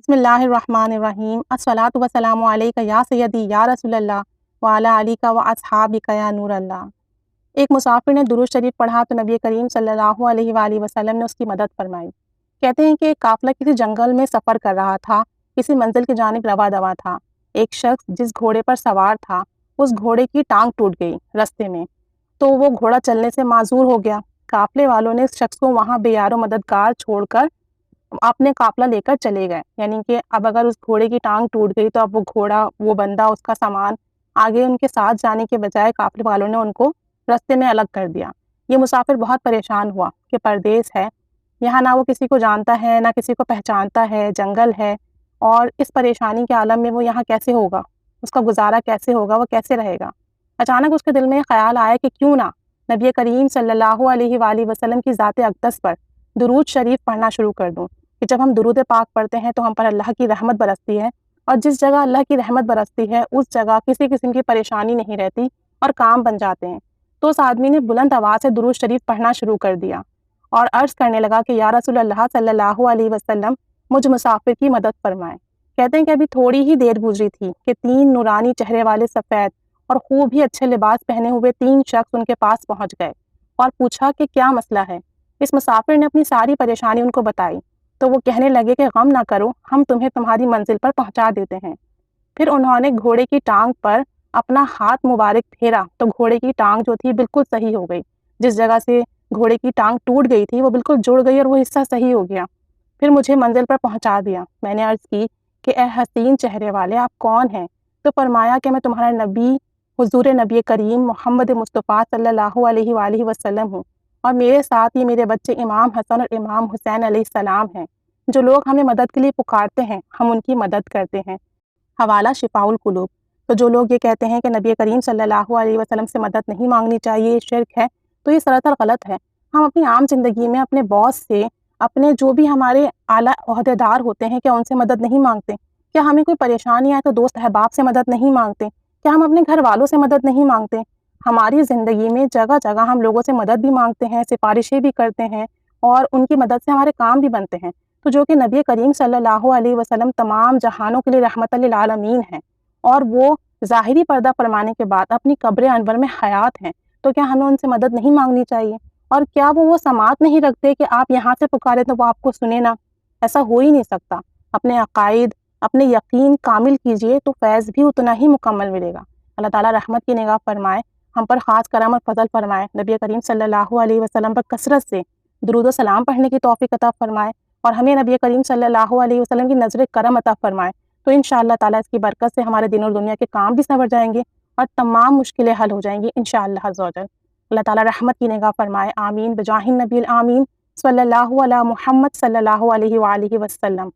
بسم اللہ الرحمن الرحیم الصلاۃ والسلام علیک یا سیدی یا رسول اللہ وعلی علیک و اصحابک یا نور اللہ۔ ایک مسافر نے درود شریف پڑھا تو نبی کریم صلی اللہ علیہ وآلہ وسلم نے اس کی مدد فرمائی۔ کہتے ہیں کہ ایک قافلہ کسی جنگل میں سفر کر رہا تھا، کسی منزل کی جانب رواں دواں تھا۔ ایک شخص جس گھوڑے پر سوار تھا اس گھوڑے کی ٹانگ ٹوٹ گئی رستے میں، تو وہ گھوڑا چلنے سے معذور ہو گیا۔ قافلے والوں نے اس شخص کو وہاں بے یار و مددگار چھوڑ کر اپنے قافلہ لے کر چلے گئے، یعنی کہ اب اگر اس گھوڑے کی ٹانگ ٹوٹ گئی تو اب وہ گھوڑا، وہ بندہ، اس کا سامان آگے ان کے ساتھ جانے کے بجائے قافلے والوں نے ان کو رستے میں الگ کر دیا۔ یہ مسافر بہت پریشان ہوا کہ پردیس ہے، یہاں نہ وہ کسی کو جانتا ہے نہ کسی کو پہچانتا ہے، جنگل ہے، اور اس پریشانی کے عالم میں وہ یہاں کیسے ہوگا، اس کا گزارا کیسے ہوگا، وہ کیسے رہے گا۔ اچانک اس کے دل میں خیال آیا کہ کیوں نہ نبی کریم صلی اللہ علیہ وآلہ وسلم کی ذات اقدس پر درود شریف پڑھنا شروع کر دوں، کہ جب ہم درود پاک پڑھتے ہیں تو ہم پر اللہ کی رحمت برستی ہے، اور جس جگہ اللہ کی رحمت برستی ہے اس جگہ کسی قسم کی پریشانی نہیں رہتی اور کام بن جاتے ہیں۔ تو اس آدمی نے بلند آواز سے درود شریف پڑھنا شروع کر دیا اور عرض کرنے لگا کہ یا رسول اللہ صلی اللہ علیہ وسلم مجھ مسافر کی مدد فرمائیں۔ کہتے ہیں کہ ابھی تھوڑی ہی دیر گزری تھی کہ 3 نورانی چہرے والے سفید اور خوب ہی اچھے لباس پہنے ہوئے 3 شخص ان کے پاس پہنچ گئے اور پوچھا کہ کیا مسئلہ ہے۔ اس مسافر نے اپنی ساری پریشانی ان کو بتائی تو وہ کہنے لگے کہ غم نہ کرو، ہم تمہیں تمہاری منزل پر پہنچا دیتے ہیں۔ پھر انہوں نے گھوڑے کی ٹانگ پر اپنا ہاتھ مبارک پھیرا تو گھوڑے کی ٹانگ جو تھی بالکل صحیح ہو گئی، جس جگہ سے گھوڑے کی ٹانگ ٹوٹ گئی تھی وہ بالکل جڑ گئی اور وہ حصہ صحیح ہو گیا۔ پھر مجھے منزل پر پہنچا دیا۔ میں نے عرض کی کہ اے حسین چہرے والے، آپ کون ہیں؟ تو فرمایا کہ میں تمہارا نبی حضور نبی کریم محمد مصطفیٰ صلی اللہ علیہ وآلہ وسلم ہوں، اور میرے ساتھ یہ میرے بچے امام حسن اور امام حسین علیہ السلام ہیں۔ جو لوگ ہمیں مدد کے لیے پکارتے ہیں ہم ان کی مدد کرتے ہیں۔ حوالہ شفاء القلوب۔ تو جو لوگ یہ کہتے ہیں کہ نبی کریم صلی اللہ علیہ وسلم سے مدد نہیں مانگنی چاہیے، یہ شرک ہے، تو یہ سراسر غلط ہے۔ ہم اپنی عام زندگی میں اپنے باس سے، اپنے جو بھی ہمارے اعلیٰ عہدیدار ہوتے ہیں، کیا ان سے مدد نہیں مانگتے؟ کیا ہمیں کوئی پریشانی آئے تو دوست احباب سے مدد نہیں مانگتے؟ کیا ہم اپنے گھر والوں سے مدد نہیں مانگتے؟ ہماری زندگی میں جگہ جگہ ہم لوگوں سے مدد بھی مانگتے ہیں، سفارشیں بھی کرتے ہیں، اور ان کی مدد سے ہمارے کام بھی بنتے ہیں۔ تو جو کہ نبی کریم صلی اللہ علیہ وسلم تمام جہانوں کے لیے رحمت للعالمین ہیں، اور وہ ظاہری پردہ فرمانے کے بعد اپنی قبر انور میں حیات ہیں، تو کیا ہمیں ان سے مدد نہیں مانگنی چاہیے؟ اور کیا وہ سماعت نہیں رکھتے کہ آپ یہاں سے پکارے تو وہ آپ کو سنے نہ؟ ایسا ہو ہی نہیں سکتا۔ اپنے عقائد، اپنے یقین کامل کیجئے تو فیض بھی اتنا ہی مکمل ملے گا۔ اللہ تعالیٰ رحمت کی نگاہ فرمائے، ہم پر خاص کرم اور فضل فرمائے، نبی کریم صلی اللہ علیہ وسلم پر کثرت سے درود و سلام پڑھنے کی توفیق عطا فرمائے، اور ہمیں نبی کریم صلی اللہ علیہ وسلم کی نظر کرم عطا فرمائے۔ تو انشاءاللہ تعالیٰ اس کی برکت سے ہمارے دین اور دنیا کے کام بھی سنور جائیں گے اور تمام مشکلیں حل ہو جائیں گی انشاءاللہ عز و جل۔ اللہ تعالیٰ رحمت کی نگاہ فرمائے، آمین بجاہ النبی الآمین صلی اللہ علی محمد صلی اللہ علیہ وآلہ وسلم۔